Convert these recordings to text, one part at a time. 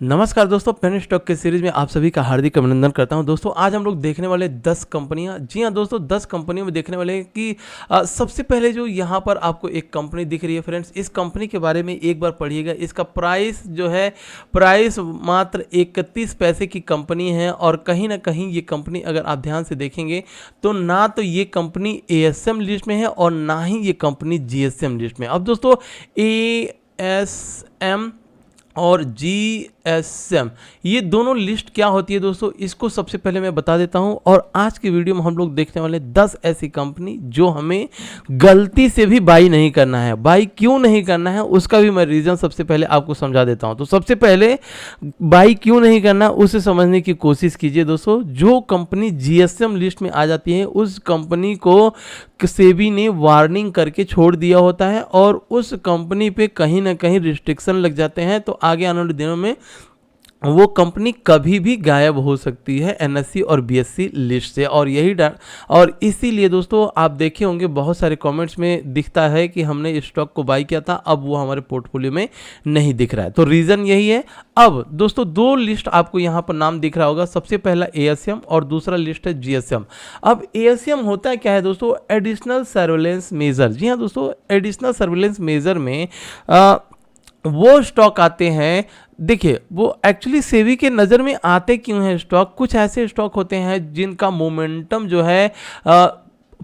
नमस्कार दोस्तों, penny stock के सीरीज में आप सभी का हार्दिक अभिनंदन करता हूं। दोस्तों आज हम लोग देखने वाले 10 कंपनियां। जी हां दोस्तों, 10 कंपनियों में देखने वाले हैं कि सबसे पहले जो यहां पर आपको एक कंपनी दिख रही है फ्रेंड्स, इस कंपनी के बारे में एक बार पढ़िएगा। इसका प्राइस जो है, प्राइस मात्र 31 पैसे की कंपनी है। और कहीं ना कहीं ये कंपनी अगर आप ध्यान से देखेंगे तो ना तो ये कंपनी एएसएम लिस्ट में है और ना ही ये कंपनी जीएसएम लिस्ट में। अब दोस्तों एएसएम और जीएसएम ये दोनों लिस्ट क्या होती है दोस्तों, इसको सबसे पहले मैं बता देता हूं। और आज की वीडियो में हम लोग देखने वाले 10 ऐसी कंपनी जो हमें गलती से भी बाई नहीं करना है। बाई क्यों नहीं करना है उसका भी मैं रीज़न सबसे पहले आपको समझा देता हूं। तो सबसे पहले बाई क्यों नहीं करना उसे समझने की कोशिश कीजिए दोस्तों। जो कंपनी जीएसएम लिस्ट में आ जाती है उस कंपनी को सेबी ने वार्निंग करके छोड़ दिया होता है और उस कंपनी पे कहीं ना कहीं रिस्ट्रिक्शन लग जाते हैं। तो आगे आने वाले दिनों में वो कंपनी कभी भी गायब हो सकती है एनएससी और बीएससी लिस्ट से। और इसीलिए दोस्तों आप देखे होंगे बहुत सारे कमेंट्स में दिखता है कि हमने इस स्टॉक को बाई किया था, अब वो हमारे पोर्टफोलियो में नहीं दिख रहा है। तो रीज़न यही है। अब दोस्तों दो लिस्ट आपको यहाँ पर नाम दिख रहा होगा, सबसे पहला एएसएम और दूसरा लिस्ट है जीएसएम। अब एएसएम होता है क्या है दोस्तों, एडिशनल सर्वेलेंस मेजर। जी हाँ दोस्तों, एडिशनल सर्वेलेंस मेजर में वो स्टॉक आते हैं। देखिए वो एक्चुअली सेबी के नज़र में आते क्यों हैं स्टॉक, कुछ ऐसे स्टॉक होते हैं जिनका मोमेंटम जो है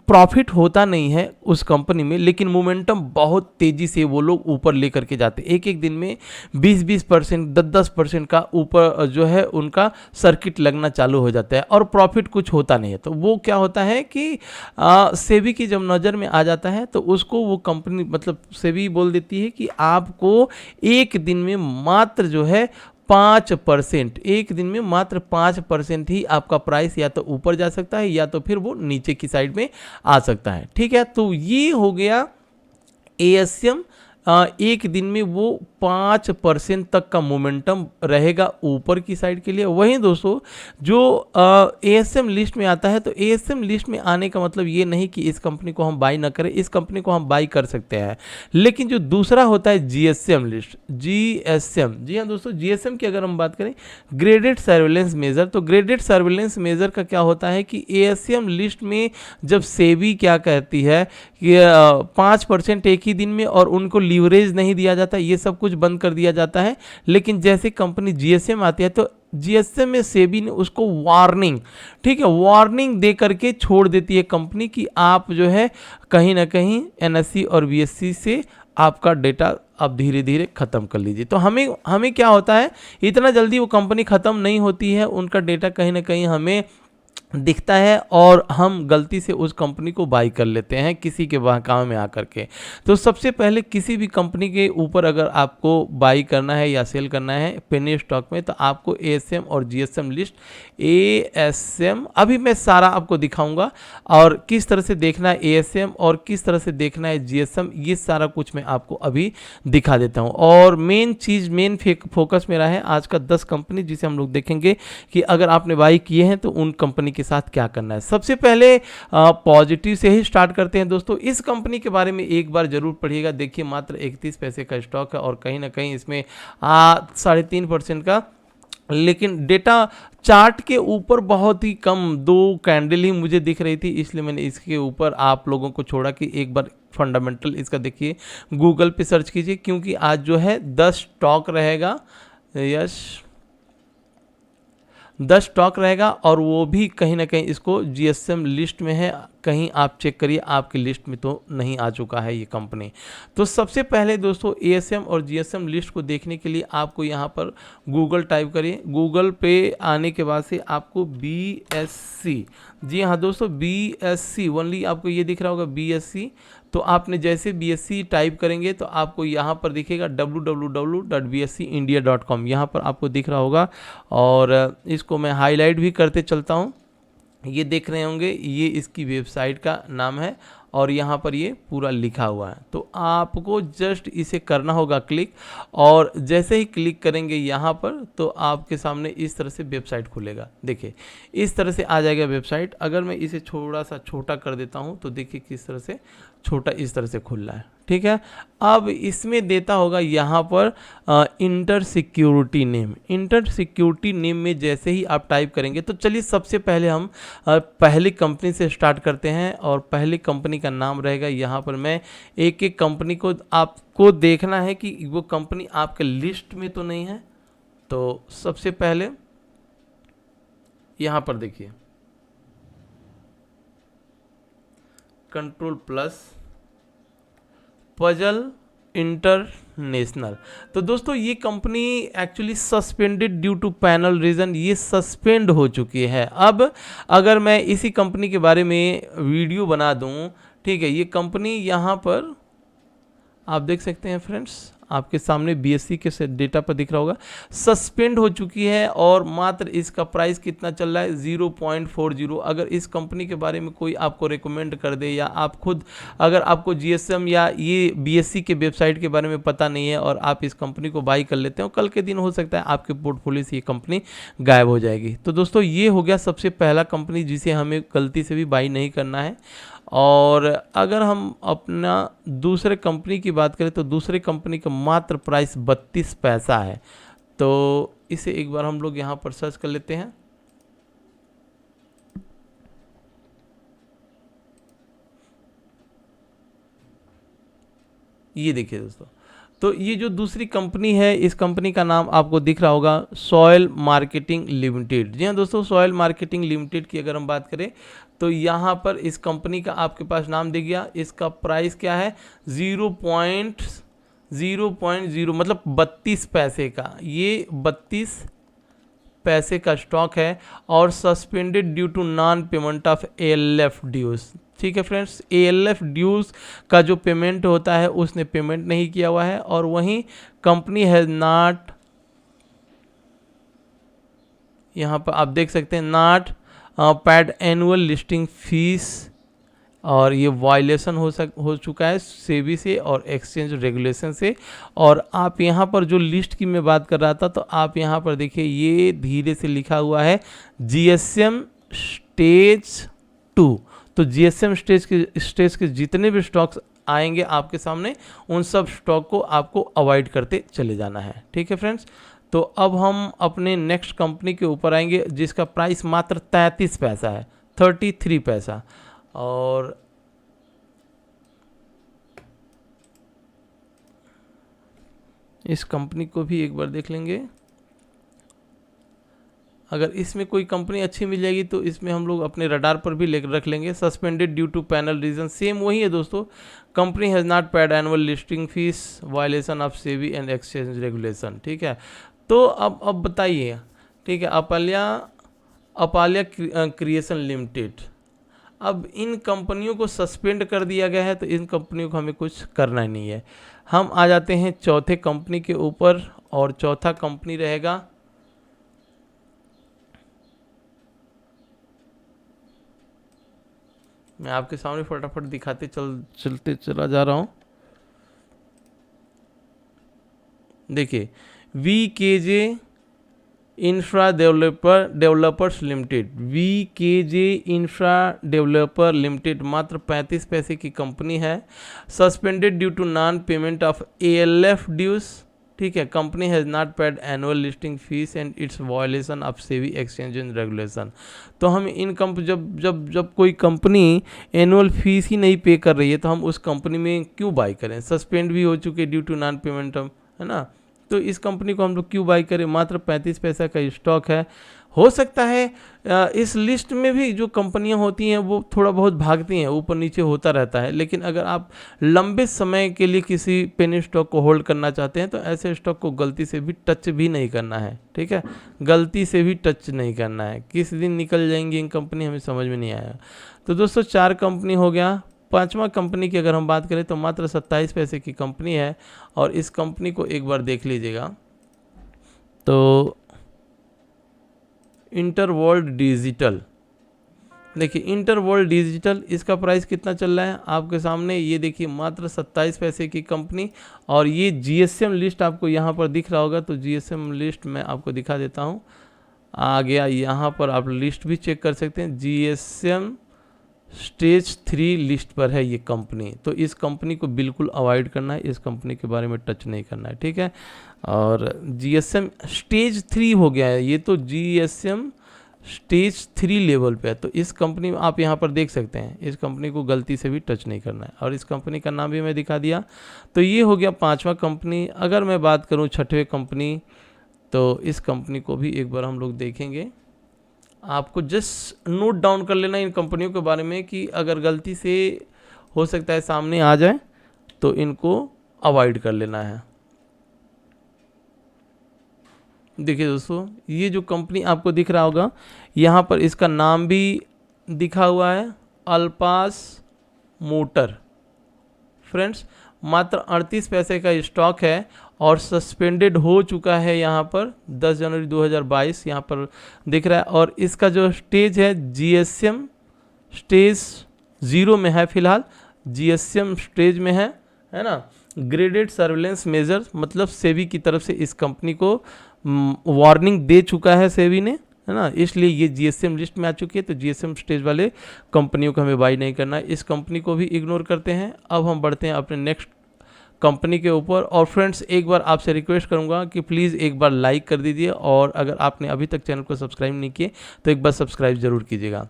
प्रॉफिट होता नहीं है उस कंपनी में, लेकिन मोमेंटम बहुत तेज़ी से वो लोग ऊपर लेकर के जाते हैं। एक एक दिन में 20% 10% का ऊपर जो है उनका सर्किट लगना चालू हो जाता है और प्रॉफिट कुछ होता नहीं है। तो वो क्या होता है कि सेबी की जब नज़र में आ जाता है तो उसको वो कंपनी मतलब सेबी बोल देती है कि आपको एक दिन में मात्र जो है 5%, एक दिन में मात्र 5% ही आपका प्राइस या तो ऊपर जा सकता है या तो फिर वो नीचे की साइड में आ सकता है। ठीक है, तो ये हो गया एएसएम। एक दिन में वो 5% तक का मोमेंटम रहेगा ऊपर की साइड के लिए। वहीं दोस्तों जो एएसएम लिस्ट में आता है, तो एएसएम लिस्ट में आने का मतलब ये नहीं कि इस कंपनी को हम बाई ना करें, इस कंपनी को हम बाई कर सकते हैं। लेकिन जो दूसरा होता है जीएसएम लिस्ट, जीएसएम, जी हाँ दोस्तों, जीएसएम की अगर हम बात करें ग्रेडेड सर्वेलेंस मेजर, तो ग्रेडेड सर्वेलेंस मेजर का क्या होता है कि एएसएम लिस्ट में जब सेबी क्या कहती है कि 5% एक ही दिन में और उनको लीवरेज नहीं दिया जाता, ये सब कुछ बंद कर दिया जाता है। लेकिन जैसे कंपनी जीएसएम आती है तो जीएसएम में सेबी ने उसको वार्निंग, ठीक है, वार्निंग दे करके छोड़ देती है कंपनी कि आप जो है कहीं ना कहीं एनएससी और बीएससी से आपका डेटा आप धीरे धीरे ख़त्म कर लीजिए। तो हमें क्या होता है, इतना जल्दी वो कंपनी ख़त्म नहीं होती है, उनका डेटा कहीं ना कहीं हमें दिखता है और हम गलती से उस कंपनी को बाई कर लेते हैं किसी के बहकावे में आकर के। तो सबसे पहले किसी भी कंपनी के ऊपर अगर आपको बाई करना है या सेल करना है पेनी स्टॉक में, तो आपको एएसएम और जीएसएम लिस्ट, एएसएम अभी मैं सारा आपको दिखाऊंगा और किस तरह से देखना है एएसएम और किस तरह से देखना है जीएसएम, ये सारा कुछ मैं आपको अभी दिखा देता हूँ। और मेन चीज़, मेन फोकस मेरा है आज का 10 कंपनी जिसे हम लोग देखेंगे कि अगर आपने बाई किए हैं तो उन कंपनी के साथ क्या करना है। सबसे पहले पॉजिटिव से ही स्टार्ट करते हैं दोस्तों। इस कंपनी के बारे में एक बार जरूर पढ़िएगा। देखिए मात्र 31 पैसे का स्टॉक है और कहीं ना कहीं इसमें 3.5% का, लेकिन डेटा चार्ट के ऊपर बहुत ही कम 2 कैंडल ही मुझे दिख रही थी, इसलिए मैंने इसके ऊपर आप लोगों को छोड़ा कि एक बार फंडामेंटल इसका देखिए, गूगल पे सर्च कीजिए, क्योंकि आज जो है 10 स्टॉक रहेगा। यस, 10 स्टॉक रहेगा और वो भी कहीं ना कहीं इसको जीएसएम लिस्ट में है। कहीं आप चेक करिए आपकी लिस्ट में तो नहीं आ चुका है ये कंपनी। तो सबसे पहले दोस्तों एएसएम और जीएसएम लिस्ट को देखने के लिए आपको यहाँ पर गूगल टाइप करिए। गूगल पे आने के बाद से आपको बीएससी, जी हाँ दोस्तों, बीएससी ओनली आपको ये दिख रहा होगा बीएससी। तो आपने जैसे बीएससी टाइप करेंगे तो आपको यहाँ पर दिखेगा www.bscindia.com, यहाँ पर आपको दिख रहा होगा। और इसको मैं हाईलाइट भी करते चलता हूँ, ये देख रहे होंगे, ये इसकी वेबसाइट का नाम है और यहाँ पर ये पूरा लिखा हुआ है। तो आपको जस्ट इसे करना होगा क्लिक, और जैसे ही क्लिक करेंगे यहाँ पर तो आपके सामने इस तरह से वेबसाइट खुलेगा। देखिए इस तरह से आ जाएगा वेबसाइट। अगर मैं इसे थोड़ा सा छोटा कर देता हूँ तो देखिए किस तरह से छोटा इस तरह से खुल रहा है, ठीक है। अब इसमें देता होगा यहाँ पर inter security name. Inter security name में जैसे ही आप टाइप करेंगे, तो चलिए सबसे पहले हम पहली कंपनी से स्टार्ट करते हैं, और पहली कंपनी का नाम रहेगा, यहाँ पर मैं एक एक कंपनी को आपको देखना है कि वो कंपनी आपके लिस्ट में तो नहीं है। तो सबसे पहले यहाँ पर देखिए, कंट्रोल+ पजल इंटरनेशनल। तो दोस्तों ये company actually suspended due to penal reason, ये सस्पेंड हो चुकी है। अब अगर मैं इसी कंपनी के बारे में वीडियो बना दूं, ठीक है, ये कंपनी यहाँ पर आप देख सकते हैं फ्रेंड्स, आपके सामने BSE के डेटा पर दिख रहा होगा, सस्पेंड हो चुकी है, और मात्र इसका प्राइस कितना चल रहा है, 0.40। अगर इस कंपनी के बारे में कोई आपको रिकमेंड कर दे, या आप खुद अगर आपको GSM या ये BSE के वेबसाइट के बारे में पता नहीं है और आप इस कंपनी को बाई कर लेते हो, कल के दिन हो सकता है आपके पोर्टफोलियो से ये कंपनी गायब हो जाएगी। तो दोस्तों ये हो गया सबसे पहला कंपनी जिसे हमें गलती से भी बाई नहीं करना है। और अगर हम अपना दूसरे कंपनी की बात करें, तो दूसरे कंपनी का मात्र प्राइस 32 पैसा है। तो इसे एक बार हम लोग यहाँ पर सर्च कर लेते हैं। ये देखिए दोस्तों, तो ये जो दूसरी कंपनी है, इस कंपनी का नाम आपको दिख रहा होगा, सॉयल मार्केटिंग लिमिटेड। जी हाँ दोस्तों, सॉयल मार्केटिंग लिमिटेड की अगर हम बात करें, तो यहाँ पर इस कंपनी का आपके पास नाम दिख गया। इसका प्राइस क्या है, 0.0 मतलब 32 पैसे का, ये 32 पैसे का स्टॉक है, और suspended due to non payment of ALF dues. ठीक है फ्रेंड्स, ALF ड्यूज का जो पेमेंट होता है उसने पेमेंट नहीं किया हुआ है, और वहीं कंपनी हैज़ नॉट, यहाँ पर आप देख सकते हैं, not paid annual listing fees, और ये वायलेशन हो चुका है सेबी से और एक्सचेंज रेगुलेशन से। और आप यहाँ पर जो लिस्ट की मैं बात कर रहा था, तो आप यहाँ पर देखिए, ये धीरे से लिखा हुआ है GSM स्टेज 2। तो GSM स्टेज के जितने भी स्टॉक्स आएंगे आपके सामने, उन सब स्टॉक को आपको अवॉइड करते चले जाना है। ठीक है फ्रेंड्स, तो अब हम अपने नेक्स्ट कंपनी के ऊपर आएंगे, जिसका प्राइस मात्र 33 पैसा है, 33 पैसा। और इस कंपनी को भी एक बार देख लेंगे। अगर इसमें कोई कंपनी अच्छी मिल जाएगी तो इसमें हम लोग अपने रडार पर भी रख लेंगे। Suspended due to penal reason, same वही है दोस्तों, company has not paid annual listing fees, violation of SEBI and exchange regulation. ठीक है, तो अब बताइए, ठीक है, अपाल्या क्रिएशन लिमिटेड। अब इन कंपनियों को सस्पेंड कर दिया गया है, तो इन कंपनियों को हमें कुछ करना ही नहीं है। हम आ जाते हैं चौथे कंपनी के ऊपर, और चौथा कंपनी रहेगा, मैं आपके सामने फटाफट दिखाते चलते चला जा रहा हूँ। देखिए, VKJ infra developers limited, VKJ infra developer limited मात्र 35 पैसे की कंपनी है। Suspended due to non payment of ALF dues. ठीक है, company has not paid annual listing fees and its violation of SEBI exchange and regulation. तो हम इन जब कोई कंपनी एनुअल फीस ही नहीं पे कर रही है, तो हम उस कंपनी में क्यों बाई करें। सस्पेंड भी हो चुके due to non payment of, है ना, तो इस कंपनी को हम लोग क्यों बाई करें। मात्र 35 पैसा का स्टॉक है। हो सकता है इस लिस्ट में भी जो कंपनियां होती हैं वो थोड़ा बहुत भागती हैं, ऊपर नीचे होता रहता है, लेकिन अगर आप लंबे समय के लिए किसी पेनी स्टॉक को होल्ड करना चाहते हैं, तो ऐसे स्टॉक को गलती से भी टच भी नहीं करना है। ठीक है, गलती से भी टच नहीं करना है, किस दिन निकल जाएंगी इन कंपनी हमें समझ में नहीं आया। तो दोस्तों 4 कंपनी हो गया। पांचवा कंपनी की अगर हम बात करें, तो मात्र 27 पैसे की कंपनी है, और इस कंपनी को एक बार देख लीजिएगा। तो इंटरवर्ल्ड डिजिटल, देखिए इंटरवर्ल्ड डिजिटल, इसका प्राइस कितना चल रहा है आपके सामने, ये देखिए मात्र 27 पैसे की कंपनी। और ये GSM लिस्ट आपको यहाँ पर दिख रहा होगा, तो GSM लिस्ट मैं आपको दिखा देता हूँ। आ गया, यहाँ पर आप लिस्ट भी चेक कर सकते हैं, GSM स्टेज 3 लिस्ट पर है ये कंपनी। तो इस कंपनी को बिल्कुल अवॉइड करना है, इस कंपनी के बारे में टच नहीं करना है, ठीक है। और जीएसएम स्टेज 3 हो गया है, ये तो जीएसएम स्टेज 3 लेवल पे है। तो इस कंपनी में आप यहाँ पर देख सकते हैं, इस कंपनी को गलती से भी टच नहीं करना है। और इस कंपनी का नाम भी मैं दिखा दिया। तो ये हो गया 5वां कंपनी। अगर मैं बात करूँ 6वें कंपनी, तो इस कंपनी को भी एक बार हम लोग देखेंगे। आपको जस्ट नोट डाउन कर लेना इन कंपनियों के बारे में कि अगर गलती से हो सकता है सामने आ जाए तो इनको अवॉइड कर लेना है। देखिए दोस्तों, ये जो कंपनी आपको दिख रहा होगा, यहाँ पर इसका नाम भी दिखा हुआ है, अल्पास मोटर। फ्रेंड्स, मात्र 38 पैसे का स्टॉक है और सस्पेंडेड हो चुका है यहाँ पर 10 जनवरी 2022 यहाँ पर दिख रहा है। और इसका जो स्टेज है जीएसएम स्टेज 0 में है, फिलहाल जीएसएम स्टेज में है ना। ग्रेडेड सर्वेलेंस मेजर, मतलब सेबी की तरफ से इस कंपनी को वार्निंग दे चुका है सेबी ने, है ना, इसलिए ये जीएसएम लिस्ट में आ चुकी है। तो जीएसएम स्टेज वाले कंपनियों को हमें बाई नहीं करना है, इस कंपनी को भी इग्नोर करते हैं। अब हम बढ़ते हैं अपने नेक्स्ट कंपनी के ऊपर। और फ्रेंड्स, एक बार आपसे रिक्वेस्ट करूंगा कि प्लीज़ एक बार लाइक कर दीजिए, और अगर आपने अभी तक चैनल को सब्सक्राइब नहीं किए तो एक बार सब्सक्राइब ज़रूर कीजिएगा।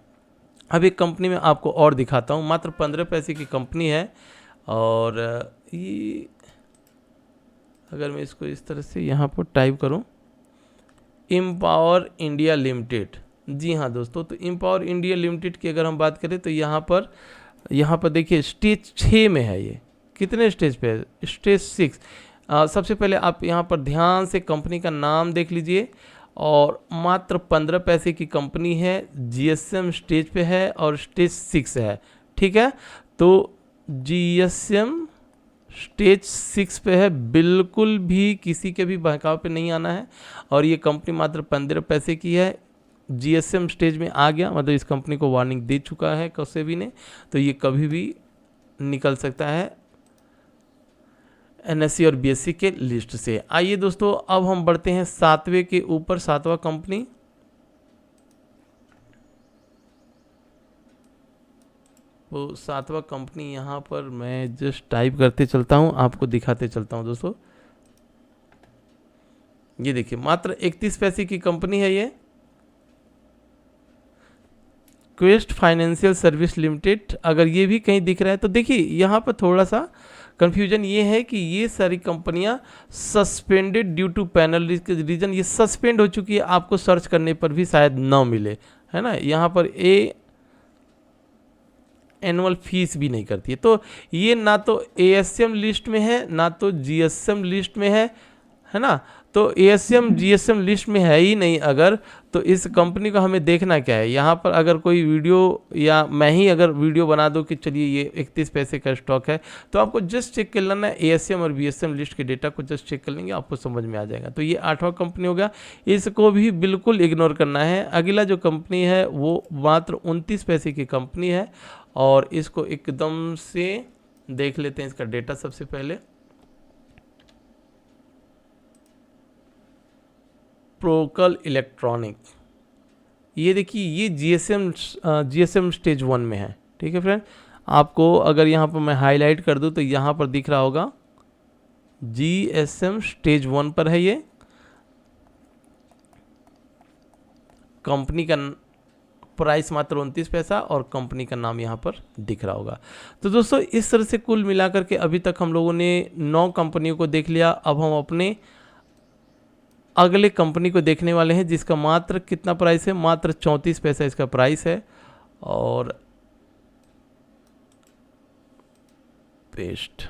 अब एक कंपनी में आपको और दिखाता हूँ, मात्र 15 पैसे की कंपनी है। और ये अगर मैं इसको इस तरह से यहाँ पर टाइप करूँ, एम्पावर इंडिया लिमिटेड। जी हाँ दोस्तों, तो एम्पावर इंडिया लिमिटेड की अगर हम बात करें तो यहाँ पर देखिए स्टेज 6 में है। ये कितने स्टेज पे है? स्टेज 6। सबसे पहले आप यहाँ पर ध्यान से कंपनी का नाम देख लीजिए, और मात्र 15 पैसे की कंपनी है, जीएसएम स्टेज पे है और स्टेज 6 है, ठीक है। तो जीएसएम स्टेज 6 पे है, बिल्कुल भी किसी के भी बहकाव पे नहीं आना है। और ये कंपनी मात्र 15 पैसे की है, जीएसएम स्टेज में आ गया, मतलब इस कंपनी को वार्निंग दे चुका है सेबी ने, तो ये कभी भी निकल सकता है एनएससी और बीएससी के लिस्ट से। आइए दोस्तों, अब हम बढ़ते हैं 7वें के ऊपर, 7वां कंपनी। वो 7वां कंपनी यहाँ पर मैं जस्ट टाइप करते चलता हूँ, आपको दिखाते चलता हूँ दोस्तों। ये देखिए, मात्र 31 पैसे की कंपनी है ये, क्वेस्ट फाइनेंशियल सर्विस लिमिटेड। अगर ये भी कहीं दिख रहा है तो देखिए, यहाँ पर थोड़ा सा कंफ्यूजन ये है कि ये सारी कंपनियां suspended due to penal reason, ये सस्पेंड हो चुकी है, आपको सर्च करने पर भी शायद ना मिले, है ना। यहाँ पर एनुअल फीस भी नहीं करती है। तो ये ना तो एएसएम लिस्ट में है, ना तो जीएसएम लिस्ट में है ना। तो एएसएम जीएसएम लिस्ट में है ही नहीं अगर, तो इस कंपनी को हमें देखना क्या है। यहाँ पर अगर कोई वीडियो या मैं ही अगर वीडियो बना दूँ कि चलिए ये 31 पैसे का स्टॉक है, तो आपको जस्ट चेक कर लेना है, एएसएम और बीएसएम लिस्ट के डेटा को जस्ट चेक कर लेंगे, आपको समझ में आ जाएगा। तो ये 8वां कंपनी हो गया, इसको भी बिल्कुल इग्नोर करना है। अगला जो कंपनी है वो मात्र 29 पैसे की कंपनी है, और इसको एकदम से देख लेते हैं इसका डेटा सबसे पहले। प्रोकल इलेक्ट्रॉनिक, ये देखिए, ये जीएसएम स्टेज 1 में है, ठीक है फ्रेंड। आपको अगर यहाँ पर मैं हाईलाइट कर दूँ तो यहाँ पर दिख रहा होगा जीएसएम स्टेज 1 पर है। ये कंपनी का प्राइस मात्र 29 पैसा और कंपनी का नाम यहाँ पर दिख रहा होगा। तो दोस्तों, इस तरह से कुल मिलाकर के अभी तक हम लोगों ने 9 कंपनियों को देख लिया। अब हम अपने अगले कंपनी को देखने वाले हैं, जिसका मात्र कितना प्राइस है, मात्र 34 पैसा इसका प्राइस है। और पेस्ट,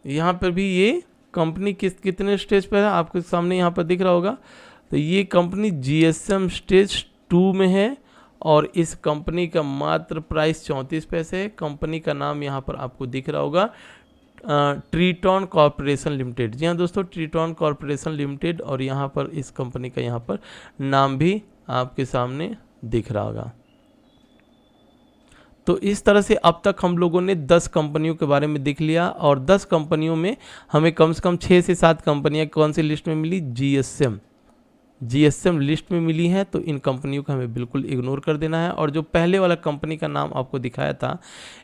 यहाँ पर भी ये कंपनी कितने स्टेज पर है आपके सामने यहाँ पर दिख रहा होगा। तो ये कंपनी जीएसएम स्टेज 2 में है, और इस कंपनी का मात्र प्राइस 34 पैसे है। कंपनी का नाम यहाँ पर आपको दिख रहा होगा ट्रीटॉन कॉर्पोरेशन लिमिटेड। जी हाँ दोस्तों, ट्रीटॉन कॉर्पोरेशन लिमिटेड, और यहाँ पर इस कंपनी का यहाँ पर नाम भी आपके सामने दिख रहा होगा। तो इस तरह से अब तक हम लोगों ने 10 कंपनियों के बारे में देख लिया, और 10 कंपनियों में हमें कम से कम 6 से 7 कंपनियां कौन सी लिस्ट में मिली, जीएसएम, जीएसएम लिस्ट में मिली हैं, तो इन कंपनियों को हमें बिल्कुल इग्नोर कर देना है। और जो पहले वाला कंपनी का नाम आपको दिखाया था,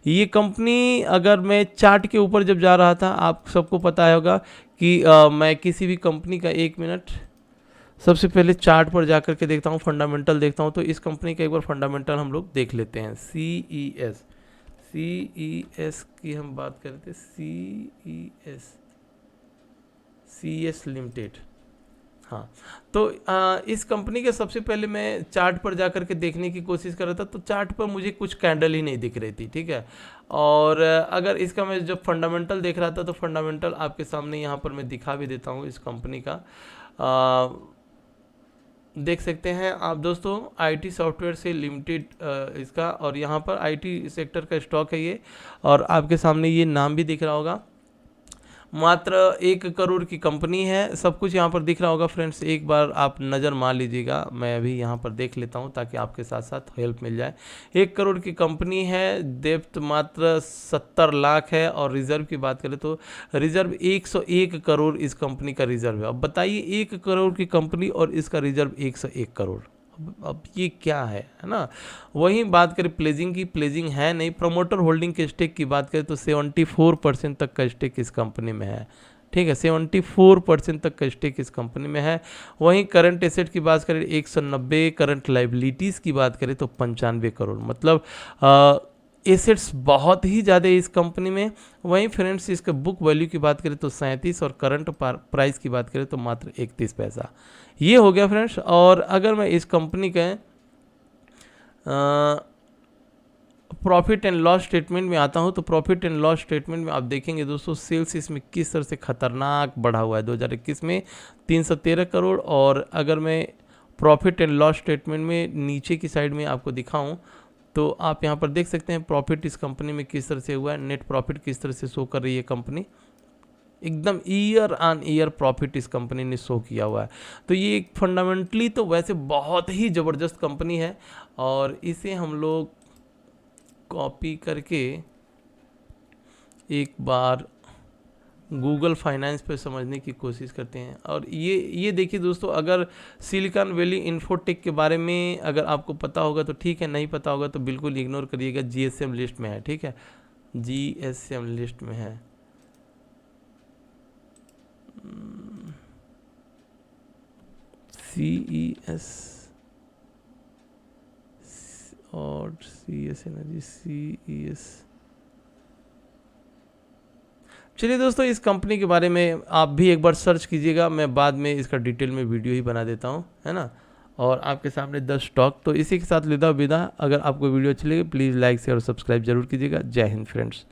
ये कंपनी अगर मैं चार्ट के ऊपर जब जा रहा था, आप सबको पता होगा कि मैं किसी भी कंपनी का, एक मिनट, सबसे पहले चार्ट पर जा कर के देखता हूँ, फंडामेंटल देखता हूँ। तो इस कंपनी का एक बार फंडामेंटल हम लोग देख लेते हैं। CES की हम बात करते हैं, CES लिमिटेड। हाँ, तो इस कंपनी के सबसे पहले मैं चार्ट पर जा कर के देखने की कोशिश कर रहा था, तो चार्ट पर मुझे कुछ कैंडल ही नहीं दिख रही थी, ठीक है। और अगर इसका मैं जब फंडामेंटल देख रहा था, तो फंडामेंटल आपके सामने यहाँ पर मैं दिखा भी देता हूँ इस कंपनी का। देख सकते हैं आप दोस्तों, आईटी सॉफ्टवेयर से लिमिटेड इसका, और यहाँ पर आईटी सेक्टर का स्टॉक है ये, और आपके सामने ये नाम भी दिख रहा होगा। मात्र 1 करोड़ की कंपनी है, सब कुछ यहाँ पर दिख रहा होगा फ्रेंड्स। एक बार आप नज़र मार लीजिएगा, मैं अभी यहाँ पर देख लेता हूँ ताकि आपके साथ साथ हेल्प मिल जाए। 1 करोड़ की कंपनी है, डेप्थ मात्र 70 लाख है, और रिजर्व की बात करें तो रिजर्व 101 करोड़ इस कंपनी का रिजर्व है। अब बताइए, 1 करोड़ की कंपनी और इसका रिजर्व 101 करोड़, अब ये क्या है ना। वहीं बात करें प्लेजिंग की, प्लेजिंग है नहीं। प्रमोटर होल्डिंग के स्टेक की बात करें तो 74% तक का स्टेक इस कंपनी में है, ठीक है। 74% तक का स्टेक इस कंपनी में है। वहीं करंट एसेट की बात करें 190, करंट लाइबिलिटीज़ की बात करें तो 95 करोड़, मतलब एसेट्स बहुत ही ज़्यादा इस कंपनी में। वहीं फ्रेंड्स इसका बुक वैल्यू की बात करें तो 37, और करंट प्राइस की बात करें तो मात्र 31 पैसा। ये हो गया फ्रेंड्स। और अगर मैं इस कंपनी के प्रॉफिट एंड लॉस स्टेटमेंट में आता हूं, तो प्रॉफिट एंड लॉस स्टेटमेंट में आप देखेंगे दोस्तों, सेल्स इसमें किस तरह से खतरनाक बढ़ा हुआ है। 2021 में 313 करोड़, और अगर मैं प्रॉफिट एंड लॉस स्टेटमेंट में नीचे की साइड में आपको दिखाऊं, तो आप यहाँ पर देख सकते हैं प्रॉफिट इस कंपनी में किस तरह से हुआ है, नेट प्रॉफिट किस तरह से शो कर रही है कंपनी। एकदम ईयर ऑन ईयर प्रॉफिट इस कंपनी ने शो किया हुआ है। तो ये एक फंडामेंटली तो वैसे बहुत ही ज़बरदस्त कंपनी है, और इसे हम लोग कॉपी करके एक बार गूगल फाइनेंस पे समझने की कोशिश करते हैं। और ये देखिए दोस्तों, अगर सिलिकॉन वैली इन्फोटेक के बारे में अगर आपको पता होगा तो ठीक है, नहीं पता होगा तो बिल्कुल इग्नोर करिएगा। जीएसएम लिस्ट में है, ठीक है, जीएसएम लिस्ट में है। CES और CS एनर्जी, CES। चलिए दोस्तों, इस कंपनी के बारे में आप भी एक बार सर्च कीजिएगा, मैं बाद में इसका डिटेल में वीडियो ही बना देता हूँ, है ना। और आपके सामने 10 स्टॉक। तो इसी के साथ लेता विदा। अगर आपको वीडियो अच्छी लगे प्लीज़ लाइक शेयर और सब्सक्राइब जरूर कीजिएगा। जय हिंद फ्रेंड्स।